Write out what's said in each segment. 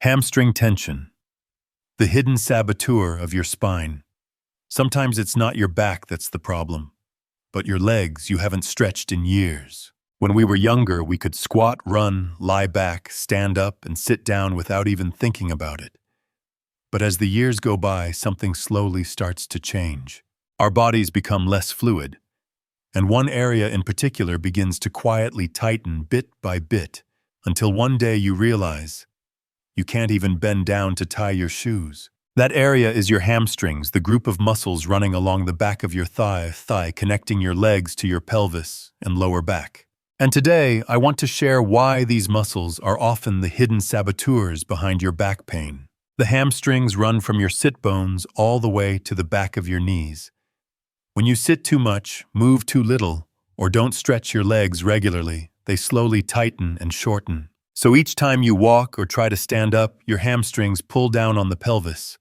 Hamstring tension, the hidden saboteur of your spine. Sometimes it's not your back that's the problem, but your legs you haven't stretched in years. When we were younger, we could squat, run, lie back, stand up, and sit down without even thinking about it. But as the years go by, something slowly starts to change. Our bodies become less fluid, and one area in particular begins to quietly tighten bit by bit until one day you realize you can't even bend down to tie your shoes. That area is your hamstrings, the group of muscles running along the back of your thigh connecting your legs to your pelvis and lower back. And today, I want to share why these muscles are often the hidden saboteurs behind your back pain. The hamstrings run from your sit bones all the way to the back of your knees. When you sit too much, move too little, or don't stretch your legs regularly, they slowly tighten and shorten. So each time you walk or try to stand up, your hamstrings pull down on the pelvis,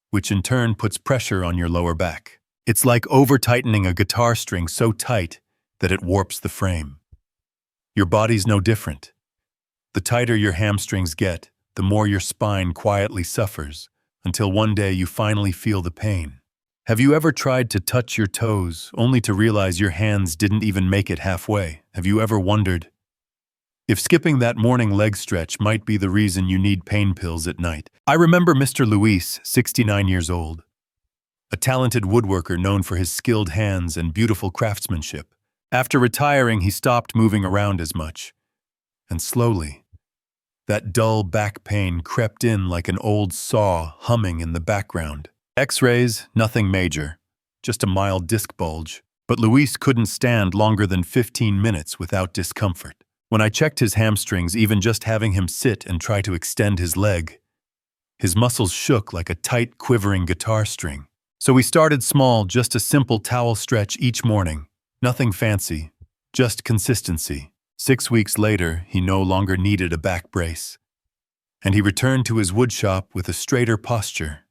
which in turn puts pressure on your lower back. It's like over-tightening a guitar string so tight that it warps the frame. Your body's no different. The tighter your hamstrings get, the more your spine quietly suffers, until one day you finally feel the pain. Have you ever tried to touch your toes, only to realize your hands didn't even make it halfway? Have you ever wondered if skipping that morning leg stretch might be the reason you need pain pills at night? I remember Mr. Luis, 69 years old, a talented woodworker known for his skilled hands and beautiful craftsmanship. After retiring, he stopped moving around as much, and slowly, that dull back pain crept in like an old saw humming in the background. X-rays, nothing major, just a mild disc bulge, but Luis couldn't stand longer than 15 minutes without discomfort. When I checked his hamstrings, even just having him sit and try to extend his leg, his muscles shook like a tight, quivering guitar string. So we started small, just a simple towel stretch each morning. Nothing fancy, just consistency. 6 weeks later, he no longer needed a back brace, and he returned to his wood shop with a straighter posture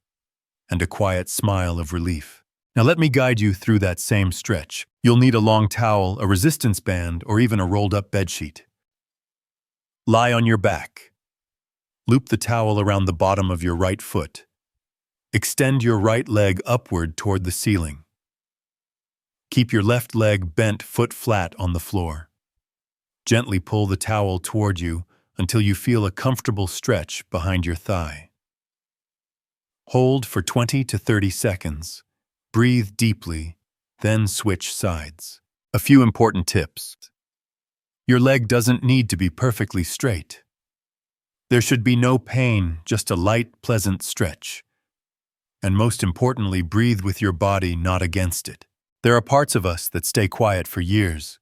and a quiet smile of relief. Now let me guide you through that same stretch. You'll need a long towel, a resistance band, or even a rolled-up bedsheet. Lie on your back. Loop the towel around the bottom of your right foot. Extend your right leg upward toward the ceiling. Keep your left leg bent foot flat on the floor. Gently pull the towel toward you until you feel a comfortable stretch behind your thigh. Hold for 20 to 30 seconds. Breathe deeply, then switch sides. A few important tips. Your leg doesn't need to be perfectly straight. There should be no pain, just a light, pleasant stretch. And most importantly, breathe with your body, not against it. There are parts of us that stay quiet for years,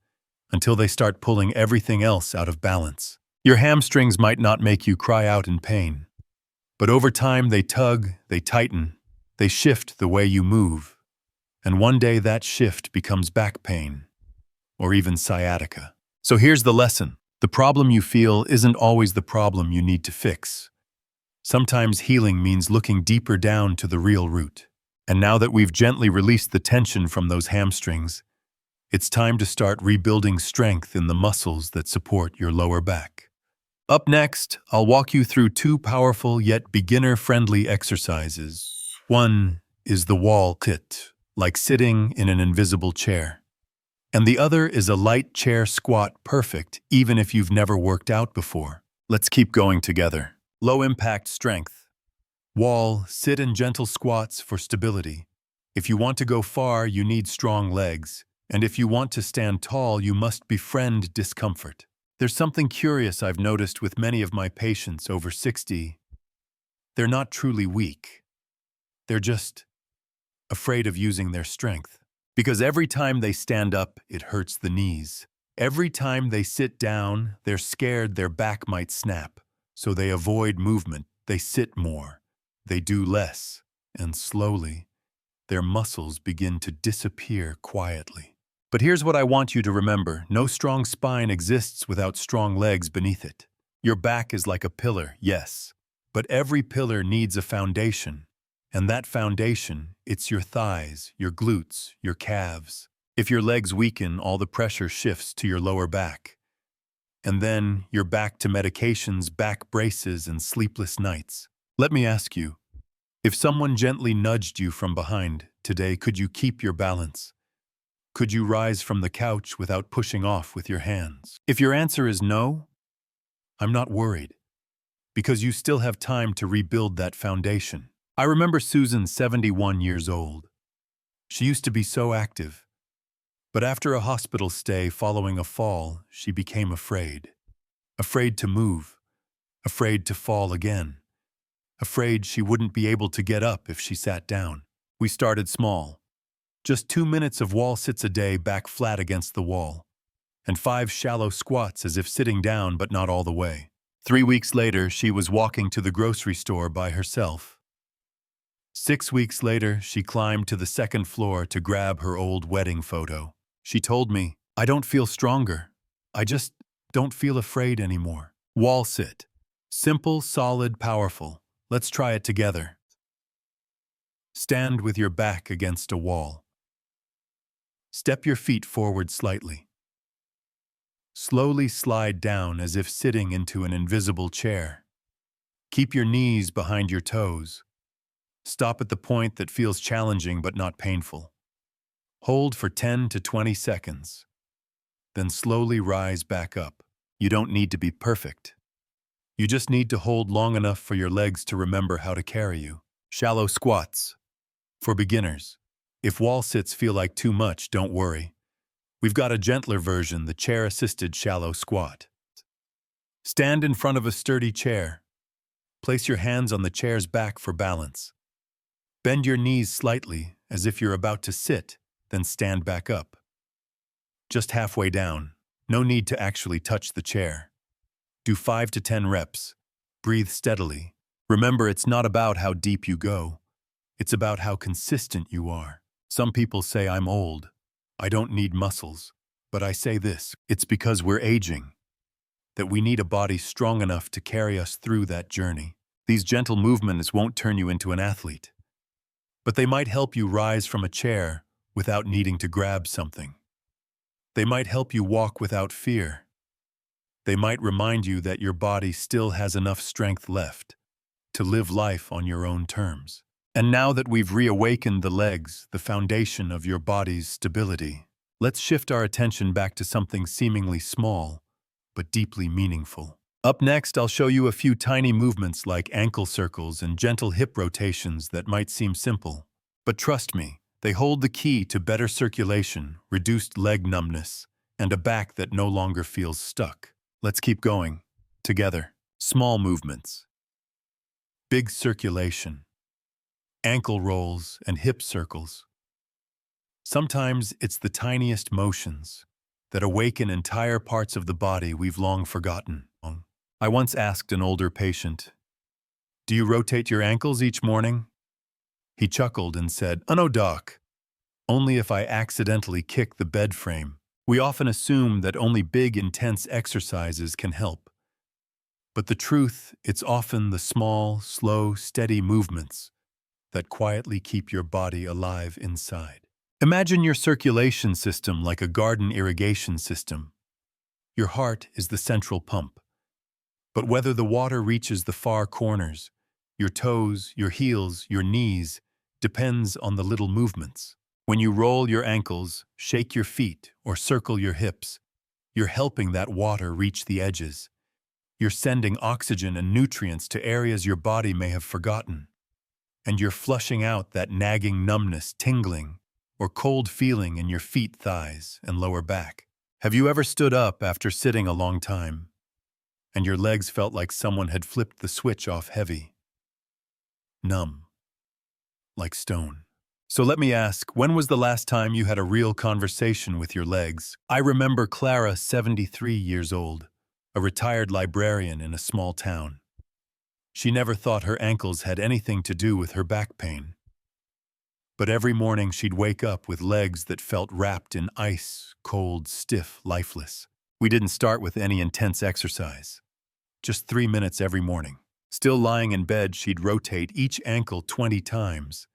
until they start pulling everything else out of balance. Your hamstrings might not make you cry out in pain, but over time they tug, they tighten, they shift the way you move. And one day that shift becomes back pain, or even sciatica. So here's the lesson. The problem you feel isn't always the problem you need to fix. Sometimes healing means looking deeper down to the real root. And now that we've gently released the tension from those hamstrings, it's time to start rebuilding strength in the muscles that support your lower back. Up next, I'll walk you through 2 powerful yet beginner-friendly exercises. One is the wall sit, like sitting in an invisible chair. And the other is a light chair squat, perfect even if you've never worked out before. Let's keep going together. Low-impact strength. Wall, sit and gentle squats for stability. If you want to go far, you need strong legs. And if you want to stand tall, you must befriend discomfort. There's something curious I've noticed with many of my patients over 60. They're not truly weak. They're just afraid of using their strength. Because every time they stand up, it hurts the knees. Every time they sit down, they're scared their back might snap. So they avoid movement, they sit more, they do less, and slowly, their muscles begin to disappear quietly. But here's what I want you to remember. No strong spine exists without strong legs beneath it. Your back is like a pillar, yes, but every pillar needs a foundation. And that foundation, it's your thighs, your glutes, your calves. If your legs weaken, all the pressure shifts to your lower back. And then you're back to medications, back braces, and sleepless nights. Let me ask you, if someone gently nudged you from behind today, could you keep your balance? Could you rise from the couch without pushing off with your hands? If your answer is no, I'm not worried, because you still have time to rebuild that foundation. I remember Susan, 71 years old. She used to be so active, but after a hospital stay following a fall, she became afraid. Afraid to move, afraid to fall again, afraid she wouldn't be able to get up if she sat down. We started small. Just 2 minutes of wall sits a day back flat against the wall, and 5 shallow squats as if sitting down but not all the way. 3 weeks later, she was walking to the grocery store by herself. 6 weeks later, she climbed to the second floor to grab her old wedding photo. She told me, "I don't feel stronger. I just don't feel afraid anymore." Wall sit. Simple, solid, powerful. Let's try it together. Stand with your back against a wall. Step your feet forward slightly. Slowly slide down as if sitting into an invisible chair. Keep your knees behind your toes. Stop at the point that feels challenging but not painful. Hold for 10 to 20 seconds. Then slowly rise back up. You don't need to be perfect. You just need to hold long enough for your legs to remember how to carry you. Shallow squats. For beginners. If wall sits feel like too much, don't worry. We've got a gentler version, the chair-assisted shallow squat. Stand in front of a sturdy chair. Place your hands on the chair's back for balance. Bend your knees slightly, as if you're about to sit, then stand back up. Just halfway down. No need to actually touch the chair. Do 5 to 10 reps. Breathe steadily. Remember, it's not about how deep you go. It's about how consistent you are. Some people say I'm old. I don't need muscles. But I say this, it's because we're aging, that we need a body strong enough to carry us through that journey. These gentle movements won't turn you into an athlete, but they might help you rise from a chair without needing to grab something. They might help you walk without fear. They might remind you that your body still has enough strength left to live life on your own terms. And now that we've reawakened the legs, the foundation of your body's stability, let's shift our attention back to something seemingly small, but deeply meaningful. Up next, I'll show you a few tiny movements like ankle circles and gentle hip rotations that might seem simple. But trust me, they hold the key to better circulation, reduced leg numbness, and a back that no longer feels stuck. Let's keep going. Together. Small movements. Big circulation. Ankle rolls and hip circles. Sometimes it's the tiniest motions that awaken entire parts of the body we've long forgotten. I once asked an older patient, "Do you rotate your ankles each morning?" He chuckled and said, "Oh no, doc. Only if I accidentally kick the bed frame." We often assume that only big, intense exercises can help. But the truth, it's often the small, slow, steady movements that quietly keep your body alive inside. Imagine your circulation system like a garden irrigation system. Your heart is the central pump. But whether the water reaches the far corners, your toes, your heels, your knees, depends on the little movements. When you roll your ankles, shake your feet, or circle your hips, you're helping that water reach the edges. You're sending oxygen and nutrients to areas your body may have forgotten. And you're flushing out that nagging numbness, tingling, or cold feeling in your feet, thighs, and lower back. Have you ever stood up after sitting a long time, and your legs felt like someone had flipped the switch off heavy? Numb. Like stone. So let me ask, when was the last time you had a real conversation with your legs? I remember Clara, 73 years old, a retired librarian in a small town. She never thought her ankles had anything to do with her back pain. But every morning she'd wake up with legs that felt wrapped in ice, cold, stiff, lifeless. We didn't start with any intense exercise. Just 3 minutes every morning. Still lying in bed, she'd rotate each ankle 20 times.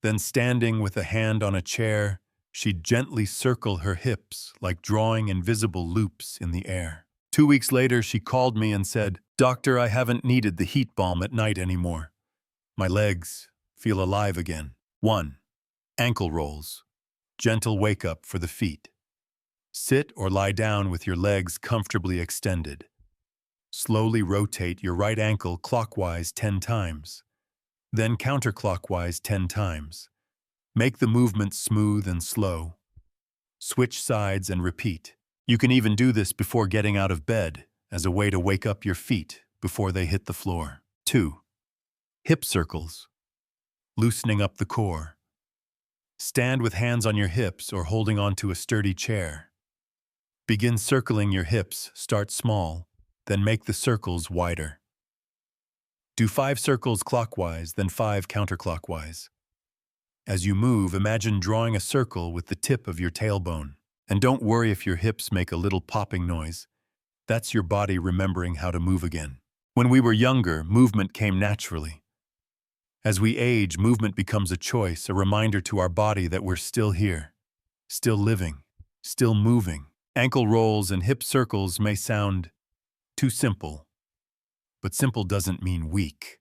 Then standing with a hand on a chair, she'd gently circle her hips like drawing invisible loops in the air. 2 weeks later, she called me and said, "Doctor, I haven't needed the heat balm at night anymore. My legs feel alive again." 1. Ankle rolls. Gentle wake up for the feet. Sit or lie down with your legs comfortably extended. Slowly rotate your right ankle clockwise 10 times, then counterclockwise 10 times. Make the movement smooth and slow. Switch sides and repeat. You can even do this before getting out of bed as a way to wake up your feet before they hit the floor. 2. Hip circles. Loosening up the core. Stand with hands on your hips or holding onto a sturdy chair. Begin circling your hips, start small, then make the circles wider. Do 5 circles clockwise, then 5 counterclockwise. As you move, imagine drawing a circle with the tip of your tailbone. And don't worry if your hips make a little popping noise. That's your body remembering how to move again. When we were younger, movement came naturally. As we age, movement becomes a choice, a reminder to our body that we're still here, still living, still moving. Ankle rolls and hip circles may sound too simple, but simple doesn't mean weak.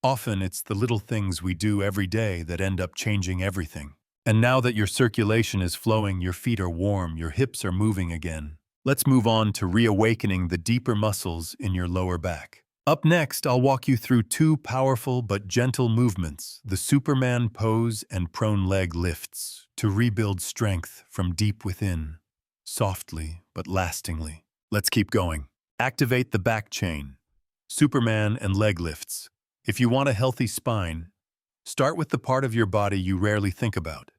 Often it's the little things we do every day that end up changing everything. And now that your circulation is flowing, your feet are warm, your hips are moving again, let's move on to reawakening the deeper muscles in your lower back. Up next, I'll walk you through 2 powerful but gentle movements, the Superman pose and prone leg lifts, to rebuild strength from deep within, softly but lastingly. Let's keep going. Activate the back chain, Superman and leg lifts. If you want a healthy spine, start with the part of your body you rarely think about,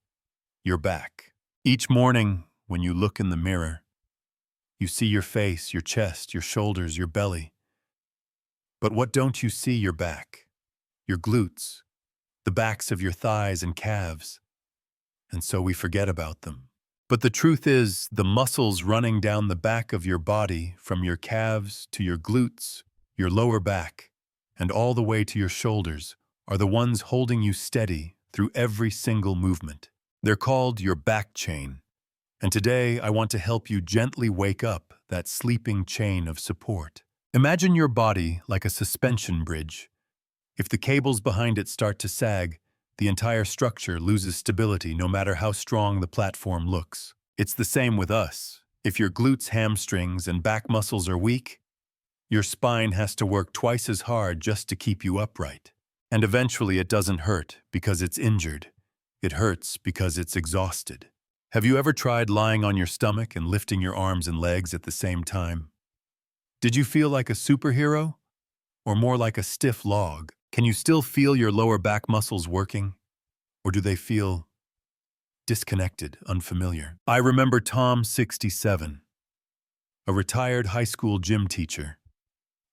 your back. Each morning, when you look in the mirror, you see your face, your chest, your shoulders, your belly. But what don't you see? Your back, your glutes, the backs of your thighs and calves. And so we forget about them. But the truth is, the muscles running down the back of your body, from your calves to your glutes, your lower back, and all the way to your shoulders, are the ones holding you steady through every single movement. They're called your back chain. And today, I want to help you gently wake up that sleeping chain of support. Imagine your body like a suspension bridge. If the cables behind it start to sag, the entire structure loses stability no matter how strong the platform looks. It's the same with us. If your glutes, hamstrings, and back muscles are weak, your spine has to work twice as hard just to keep you upright. And eventually it doesn't hurt because it's injured. It hurts because it's exhausted. Have you ever tried lying on your stomach and lifting your arms and legs at the same time? Did you feel like a superhero? Or more like a stiff log? Can you still feel your lower back muscles working? Or do they feel disconnected, unfamiliar? I remember Tom, 67, a retired high school gym teacher.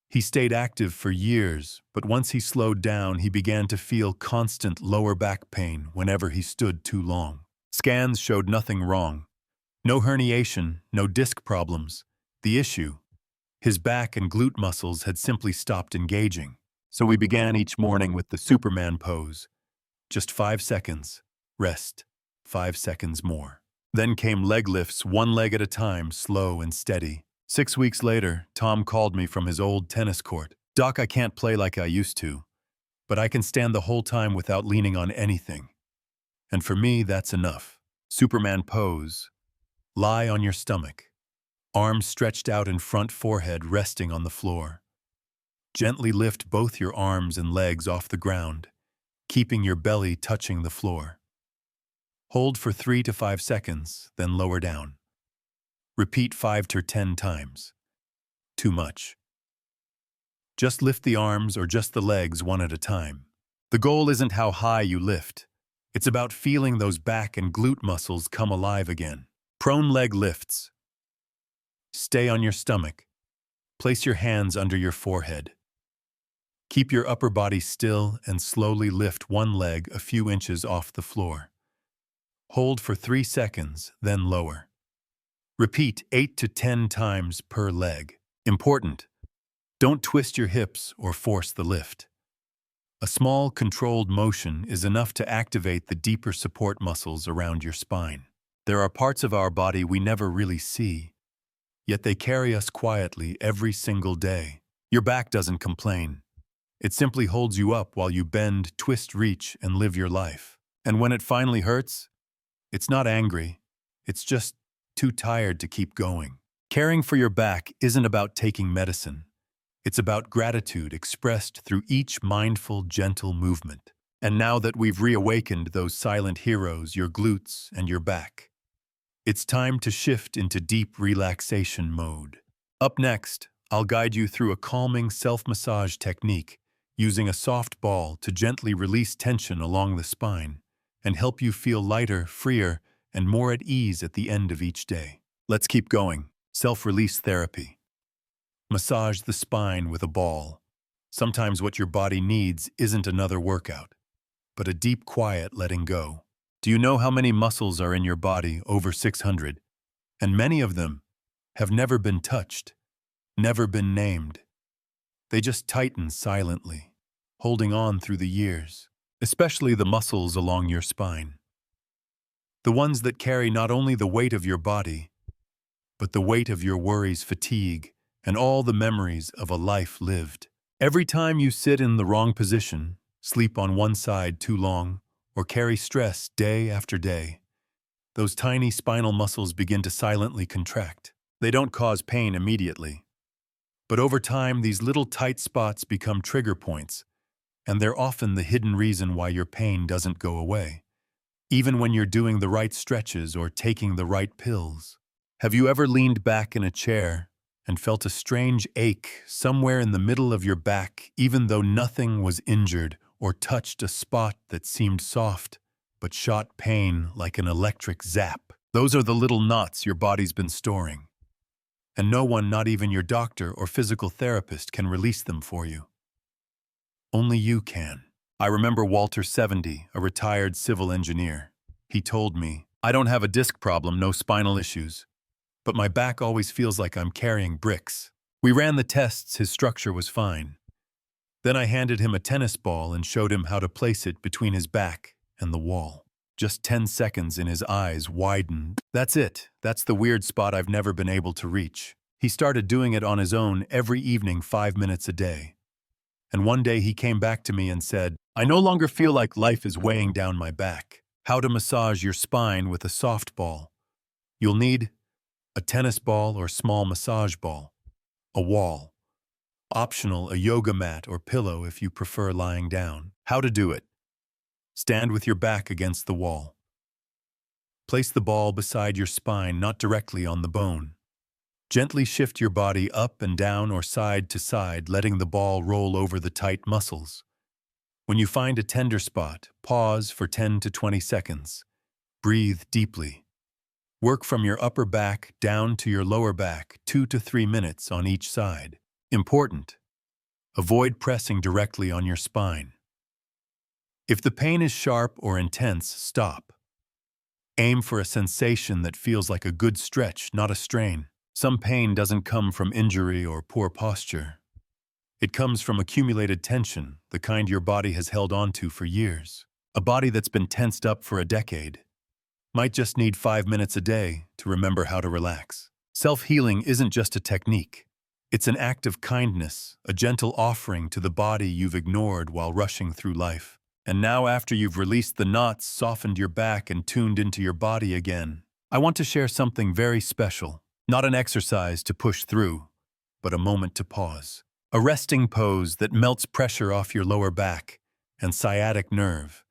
He stayed active for years, but once he slowed down, he began to feel constant lower back pain whenever he stood too long. Scans showed nothing wrong. No herniation, no disc problems. The issue: his back and glute muscles had simply stopped engaging. So we began each morning with the Superman pose. Just 5 seconds, rest, 5 seconds more. Then came leg lifts, 1 leg at a time, slow and steady. 6 weeks later, Tom called me from his old tennis court. "Doc, I can't play like I used to, but I can stand the whole time without leaning on anything. And for me, that's enough." Superman pose. Lie on your stomach. Arms stretched out in front, forehead resting on the floor. Gently lift both your arms and legs off the ground, keeping your belly touching the floor. Hold for 3 to 5 seconds, then lower down. Repeat 5 to 10 times. Too much. Just lift the arms or just the legs one at a time. The goal isn't how high you lift. It's about feeling those back and glute muscles come alive again. Prone leg lifts. Stay on your stomach. Place your hands under your forehead. Keep your upper body still and slowly lift one leg a few inches off the floor. Hold for 3 seconds, then lower. Repeat 8 to 10 times per leg. Important: don't twist your hips or force the lift. A small, controlled motion is enough to activate the deeper support muscles around your spine. There are parts of our body we never really see, yet they carry us quietly every single day. Your back doesn't complain. It simply holds you up while you bend, twist, reach, and live your life. And when it finally hurts, it's not angry. It's just too tired to keep going. Caring for your back isn't about taking medicine. It's about gratitude expressed through each mindful, gentle movement. And now that we've reawakened those silent heroes, your glutes and your back, it's time to shift into deep relaxation mode. Up next, I'll guide you through a calming self-massage technique using a soft ball to gently release tension along the spine and help you feel lighter, freer, and more at ease at the end of each day. Let's keep going. Self-release therapy. Massage the spine with a ball. Sometimes what your body needs isn't another workout, but a deep, quiet letting go. Do you know how many muscles are in your body? Over 600. And many of them have never been touched, never been named. They just tighten silently, holding on through the years, especially the muscles along your spine. The ones that carry not only the weight of your body, but the weight of your worries, fatigue, and all the memories of a life lived. Every time you sit in the wrong position, sleep on one side too long, or carry stress day after day, those tiny spinal muscles begin to silently contract. They don't cause pain immediately, but over time these little tight spots become trigger points, and they're often the hidden reason why your pain doesn't go away, even when you're doing the right stretches or taking the right pills. Have you ever leaned back in a chair and felt a strange ache somewhere in the middle of your back, even though nothing was injured, or touched a spot that seemed soft but shot pain like an electric zap? Those are the little knots your body's been storing, and no one, not even your doctor or physical therapist, can release them for you. Only you can. I remember Walter, 70, a retired civil engineer. He told me, "I don't have a disc problem, no spinal issues, but my back always feels like I'm carrying bricks." We ran the tests, his structure was fine. Then I handed him a tennis ball and showed him how to place it between his back and the wall. Just 10 seconds and his eyes widened. "That's it. That's the weird spot I've never been able to reach." He started doing it on his own every evening, 5 minutes a day. And one day he came back to me and said, "I no longer feel like life is weighing down my back." How to massage your spine with a soft ball. You'll need a tennis ball or small massage ball, a wall. Optional, a yoga mat or pillow if you prefer lying down. How to do it. Stand with your back against the wall. Place the ball beside your spine, not directly on the bone. Gently shift your body up and down or side to side, letting the ball roll over the tight muscles. When you find a tender spot, pause for 10 to 20 seconds. Breathe deeply. Work from your upper back down to your lower back, 2 to 3 minutes on each side. Important. Avoid pressing directly on your spine. If the pain is sharp or intense, stop. Aim for a sensation that feels like a good stretch, not a strain. Some pain doesn't come from injury or poor posture. It comes from accumulated tension, the kind your body has held onto for years. A body that's been tensed up for a decade might just need 5 minutes a day to remember how to relax. Self-healing isn't just a technique. It's an act of kindness, a gentle offering to the body you've ignored while rushing through life. And now, after you've released the knots, softened your back, and tuned into your body again, I want to share something very special. Not an exercise to push through, but a moment to pause. A resting pose that melts pressure off your lower back and sciatic nerve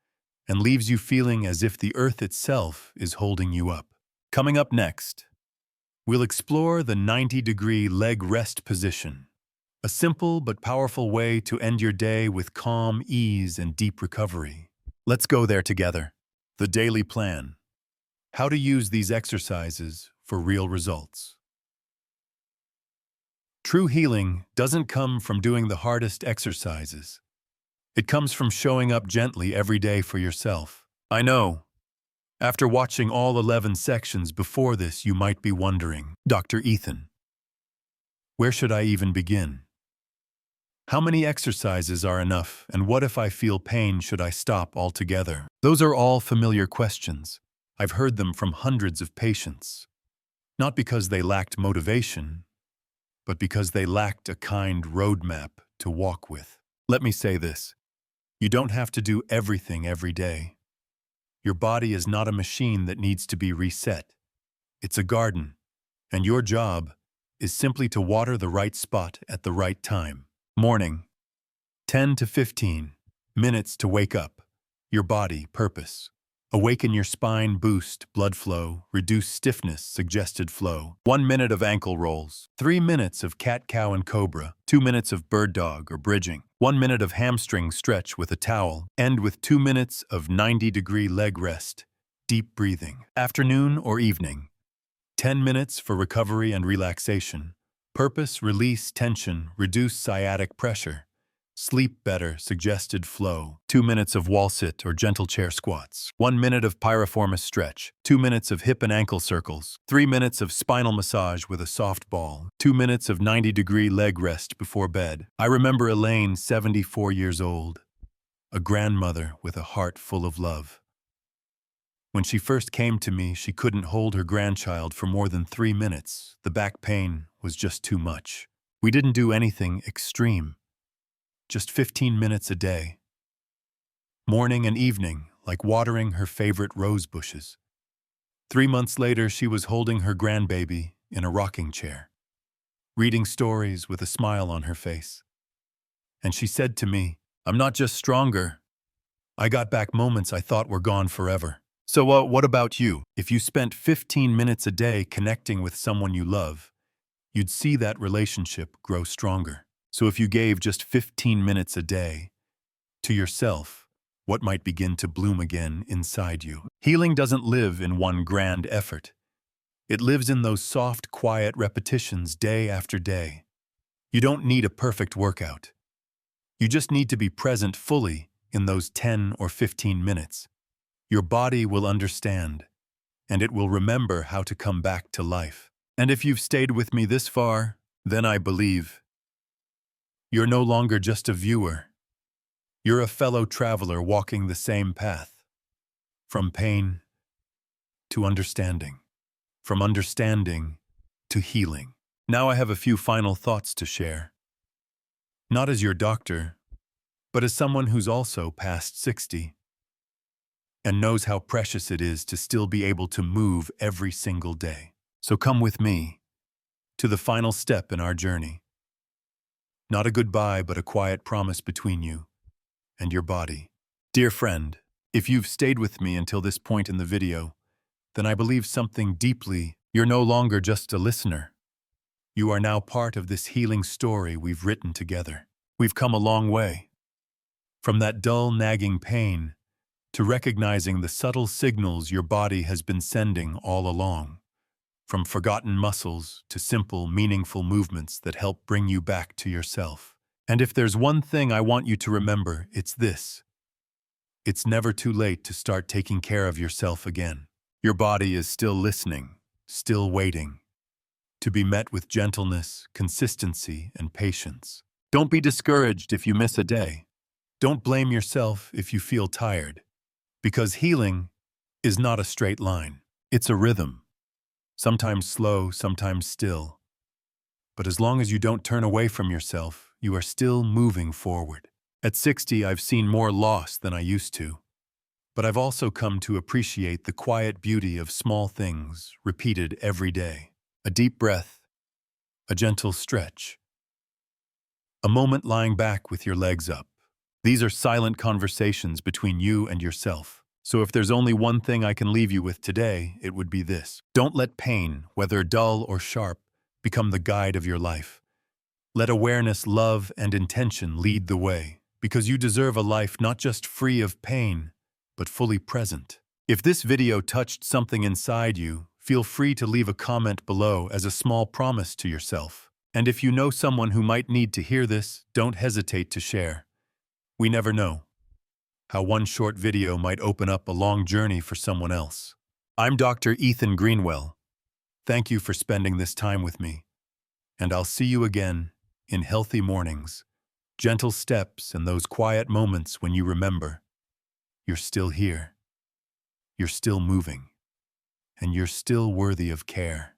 and leaves you feeling as if the earth itself is holding you up. Coming up next, we'll explore the 90-degree leg rest position, a simple but powerful way to end your day with calm, ease, and deep recovery. Let's go there together. The daily plan. How to use these exercises for real results. True healing doesn't come from doing the hardest exercises. It comes from showing up gently every day for yourself. I know. After watching all 11 sections before this, you might be wondering, Dr. Ethan, where should I even begin? How many exercises are enough, and what if I feel pain? Should I stop altogether? Those are all familiar questions. I've heard them from hundreds of patients. Not because they lacked motivation, but because they lacked a kind roadmap to walk with. Let me say this. You don't have to do everything every day. Your body is not a machine that needs to be reset. It's a garden, and your job is simply to water the right spot at the right time. Morning, 10 to 15 minutes to wake up. Your body, purpose. Awaken your spine, boost blood flow, reduce stiffness, suggested flow. 1 minute of ankle rolls, 3 minutes of cat, cow, and cobra, 2 minutes of bird dog or bridging, 1 minute of hamstring stretch with a towel, end with 2 minutes of 90-degree leg rest, deep breathing. Afternoon or evening, 10 minutes for recovery and relaxation. Purpose, release tension, reduce sciatic pressure. Sleep better, suggested flow. 2 minutes of wall sit or gentle chair squats. 1 minute of piriformis stretch. 2 minutes of hip and ankle circles. 3 minutes of spinal massage with a soft ball. 2 minutes of 90-degree leg rest before bed. I remember Elaine, 74 years old, a grandmother with a heart full of love. When she first came to me, she couldn't hold her grandchild for more than 3 minutes. The back pain was just too much. We didn't do anything extreme. Just 15 minutes a day. Morning and evening, like watering her favorite rose bushes. 3 months later, she was holding her grandbaby in a rocking chair, reading stories with a smile on her face. And she said to me, "I'm not just stronger. I got back moments I thought were gone forever." So what about you? If you spent 15 minutes a day connecting with someone you love, you'd see that relationship grow stronger. So if you gave just 15 minutes a day to yourself, what might begin to bloom again inside you? Healing doesn't live in one grand effort. It lives in those soft, quiet repetitions day after day. You don't need a perfect workout. You just need to be present fully in those 10 or 15 minutes. Your body will understand, and it will remember how to come back to life. And if you've stayed with me this far, then I believe you're no longer just a viewer. You're a fellow traveler walking the same path. From pain to understanding. From understanding to healing. Now I have a few final thoughts to share. Not as your doctor, but as someone who's also past 60 and knows how precious it is to still be able to move every single day. So come with me to the final step in our journey. Not a goodbye, but a quiet promise between you and your body. Dear friend, if you've stayed with me until this point in the video, then I believe something deeply. You're no longer just a listener. You are now part of this healing story we've written together. We've come a long way. From that dull, nagging pain to recognizing the subtle signals your body has been sending all along. From forgotten muscles to simple, meaningful movements that help bring you back to yourself. And if there's one thing I want you to remember, it's this. It's never too late to start taking care of yourself again. Your body is still listening, still waiting, to be met with gentleness, consistency, and patience. Don't be discouraged if you miss a day. Don't blame yourself if you feel tired, because healing is not a straight line. It's a rhythm. Sometimes slow, sometimes still. But as long as you don't turn away from yourself, you are still moving forward. At 60, I've seen more loss than I used to. But I've also come to appreciate the quiet beauty of small things repeated every day. A deep breath, a gentle stretch, a moment lying back with your legs up. These are silent conversations between you and yourself. So if there's only one thing I can leave you with today, it would be this. Don't let pain, whether dull or sharp, become the guide of your life. Let awareness, love, and intention lead the way, because you deserve a life not just free of pain, but fully present. If this video touched something inside you, feel free to leave a comment below as a small promise to yourself. And if you know someone who might need to hear this, don't hesitate to share. We never know how one short video might open up a long journey for someone else. I'm Dr. Ethan Greenwell. Thank you for spending this time with me. And I'll see you again in healthy mornings, gentle steps, and those quiet moments when you remember you're still here, you're still moving, and you're still worthy of care.